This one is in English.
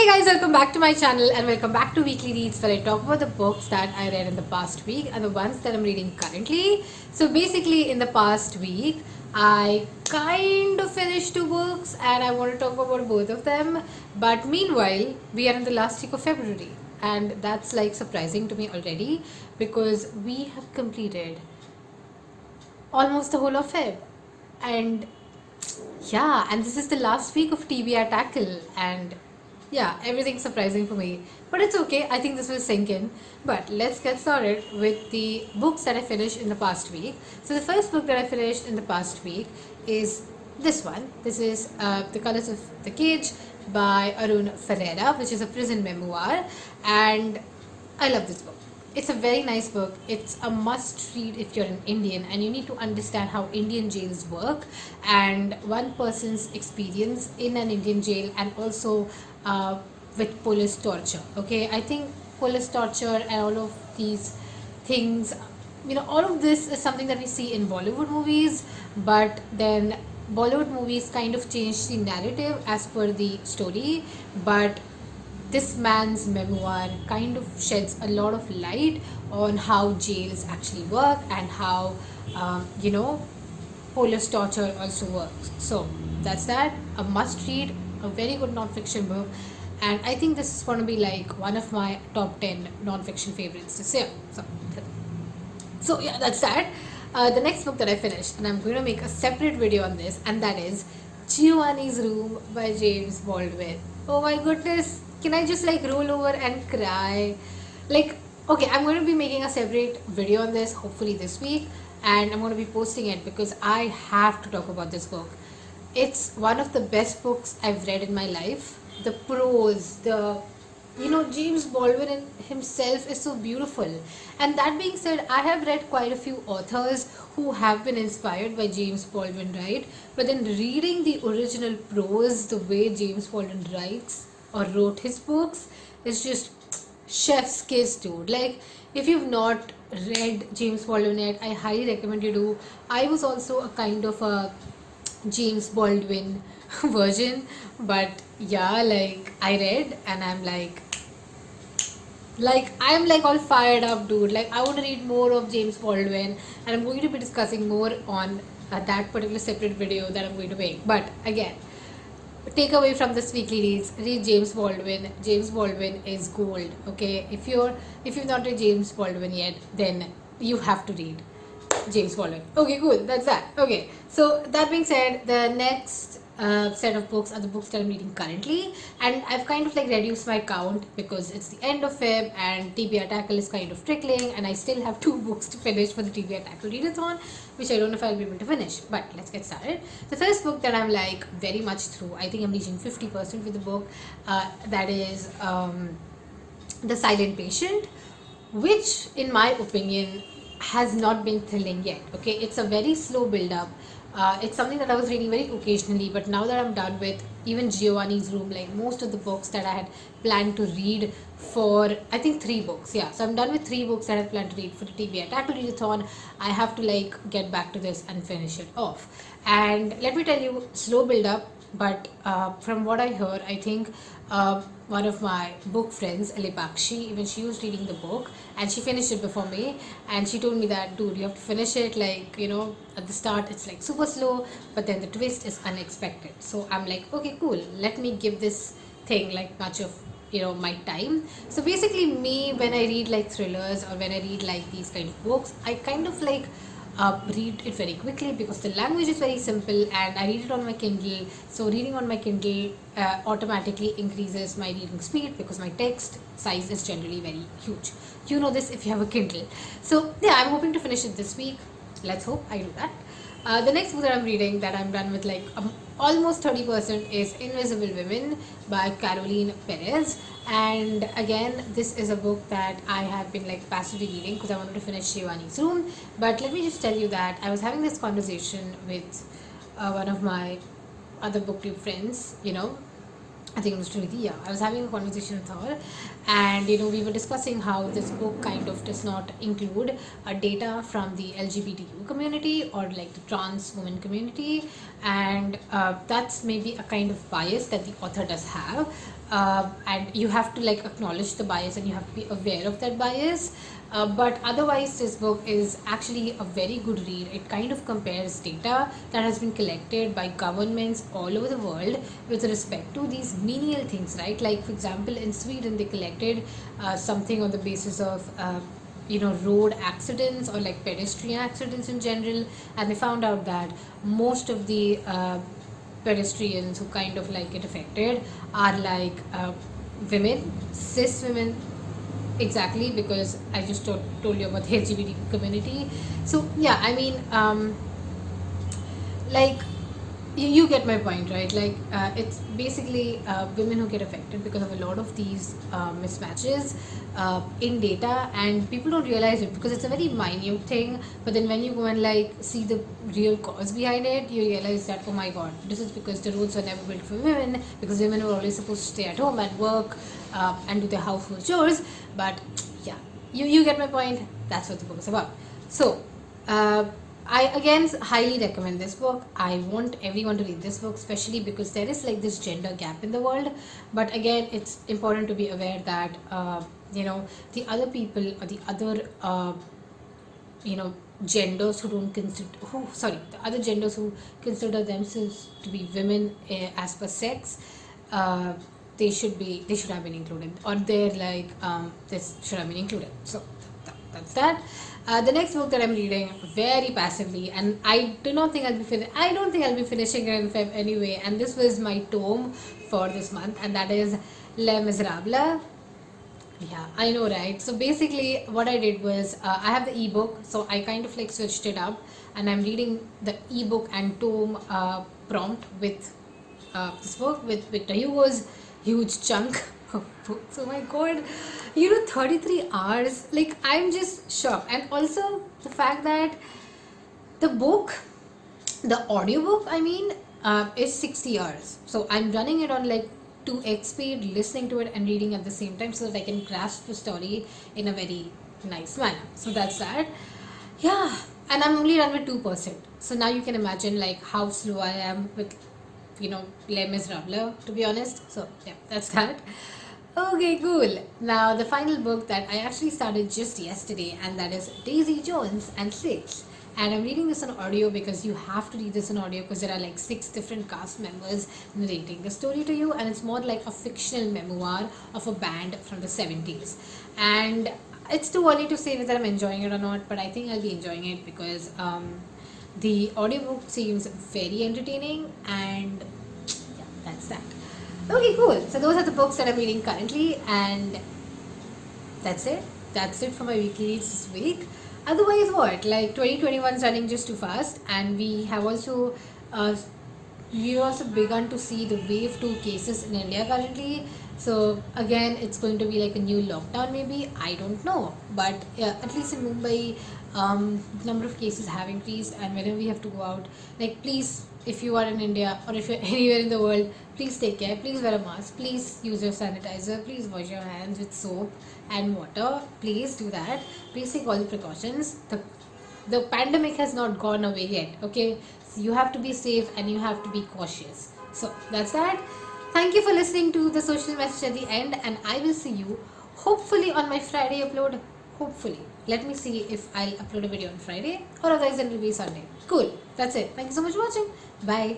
Hey guys, welcome back to my channel and welcome back to Weekly Reads, where I talk about the books that I read in the past week and the ones that I'm reading currently. So basically in the past week, I kind of finished two books and I want to talk about both of them. But meanwhile, we are in the last week of February and that's like surprising to me already because we have completed almost the whole of Feb. And yeah, and this is the last week of TBR Tackle, and yeah, everything's surprising for me. But it's okay, I think this will sink in. But let's get started with the books that I finished in the past week. So, the first book that I finished in the past week is this one. This is The Colors of the Cage by Arun Ferreira, which is a prison memoir, and I love this book. It's a very nice book. It's a must read if you're an Indian and you need to understand how Indian jails work and one person's experience in an Indian jail, and also with police torture. Okay, I think police torture and all of these things, all of this is something that we see in Bollywood movies, but then Bollywood movies kind of change the narrative as per the story, but this man's memoir kind of sheds a lot of light on how jails actually work and how police torture also works. So that's that. A must read, a very good non-fiction book, and I think this is going to be like one of my top 10 non-fiction favorites this year. So yeah, that's that. The next book that I finished, and I'm going to make a separate video on this, and that is Giovannis Room by James Baldwin. Oh my goodness, can I just like roll over and cry? Like, okay, I'm going to be making a separate video on this hopefully this week, and I'm going to be posting it because I have to talk about this book. It's one of the best books I've read in my life. The prose, James Baldwin himself is so beautiful. And that being said, I have read quite a few authors who have been inspired by James Baldwin, right? But then reading the original prose, the way James Baldwin writes or wrote his books, is just chef's kiss, dude. Like, if you've not read James Baldwin yet, I highly recommend you do. I was also a kind of a James Baldwin version, but yeah, like I read and I'm all fired up, dude. Like, I want to read more of James Baldwin, and I'm going to be discussing more on that particular separate video that I'm going to make. But again, take away from this weekly reads, read James Baldwin. James Baldwin is gold. Okay, if you've not read James Baldwin yet, then you have to read James Baldwin. Okay, cool, that's that. Okay, so that being said, the next set of books are the books that I'm reading currently, and I've kind of like reduced my count because it's the end of Feb and TBR Tackle is kind of trickling, and I still have two books to finish for the TBR Tackle readathon, which I don't know if I'll be able to finish. But let's get started. The first book that I'm like very much through, I think I'm reaching 50% with the book, that is The Silent Patient, which in my opinion has not been thrilling yet. Okay, it's a very slow build up. It's something that I was reading very occasionally, but now that I'm done with even Giovannis Room, like most of the books that I had planned to read for, I think 3 books, yeah. So I'm done with 3 books that I planned to read for the TBR Tackle readathon. I have to like get back to this and finish it off. And let me tell you, slow build up, but from what I heard, I think one of my book friends, Alipakshi, even she was reading the book and she finished it before me, and she told me that, dude, you have to finish it, like, at the start it's like super slow, but then the twist is unexpected. So I'm like, okay, cool, let me give this thing like much of my time. So basically, me, when I read like thrillers or when I read like these kind of books, I kind of like read it very quickly because the language is very simple and I read it on my Kindle. So reading on my Kindle automatically increases my reading speed because my text size is generally very huge. You know this if you have a Kindle. So yeah, I'm hoping to finish it this week. Let's hope I do that. The next book that I'm reading that I'm done with like almost 30% is Invisible Women by Caroline Perez. And again, this is a book that I have been like passively reading because I wanted to finish Giovannis Room. But let me just tell you that I was having this conversation with one of my other book club friends, I think it was Trinity. Yeah, I was having a conversation with her, and we were discussing how this book kind of does not include data from the LGBTQ community or like the trans women community, and that's maybe a kind of bias that the author does have, and you have to like acknowledge the bias and you have to be aware of that bias. But otherwise, this book is actually a very good read. It kind of compares data that has been collected by governments all over the world with respect to these menial things, right? Like, for example, in Sweden, they collected something on the basis of road accidents or like pedestrian accidents in general, and they found out that most of the pedestrians who kind of like get affected are like women, cis women. Exactly, because I just told you about the LGBT community. So yeah, I mean, like you get my point, right? Like it's basically women who get affected because of a lot of these mismatches in data, and people don't realize it because it's a very minute thing. But then when you go and like see the real cause behind it, you realize that, oh my god, this is because the roads were never built for women, because women were always supposed to stay at home and work and do their household chores. But yeah, you get my point. That's what the book is about. So I again highly recommend this book. I want everyone to read this book, especially because there is like this gender gap in the world. But again, it's important to be aware that the other people or the other genders who don't consider the other genders who consider themselves to be women as per sex, they should have been included, or they're like this should have been included. So that's that. The next book that I'm reading very passively, and I don't think I'll be finishing it in Feb anyway, and this was my tome for this month, and that is Les Miserables. Yeah, I know, right? So basically what I did was I have the ebook, so I kind of like switched it up, and I'm reading the ebook and tome prompt with this book with Victor Hugo's huge chunk of books. Oh my god, 33 hours. Like, I'm just shocked. And also the fact that the audiobook, I mean, is 60 hours. So I'm running it on like 2x speed, listening to it and reading at the same time so that I can grasp the story in a very nice manner. So that's that. Yeah, and I'm only done with 2%. So now you can imagine like how slow I am with Les Miserables, to be honest. So yeah, that's that. Okay, cool. Now the final book that I actually started just yesterday, and that is Daisy Jones and Six. And I'm reading this on audio because you have to read this on audio because there are like 6 different cast members narrating the story to you, and it's more like a fictional memoir of a band from the 70s. And it's too early to say whether I'm enjoying it or not, but I think I'll be enjoying it because the audiobook seems very entertaining, and yeah, that's that. Okay, cool. So those are the books that I'm reading currently, and that's it. That's it for my weekly reads this week. Otherwise, what? Like 2021 is running just too fast, and we have also begun to see the wave 2 cases in India currently. So again, it's going to be like a new lockdown maybe. I don't know, but at least in Mumbai, the number of cases have increased, and whenever we have to go out, like, please, if you are in India or if you're anywhere in the world, please take care, please wear a mask, please use your sanitizer, please wash your hands with soap and water, please do that, please take all the precautions. The pandemic has not gone away yet, okay? So you have to be safe and you have to be cautious. So that's that. Thank you for listening to the social message at the end, and I will see you hopefully on my Friday upload. Hopefully. Let me see if I'll upload a video on Friday, or otherwise it will be Sunday. Cool. That's it. Thank you so much for watching. Bye.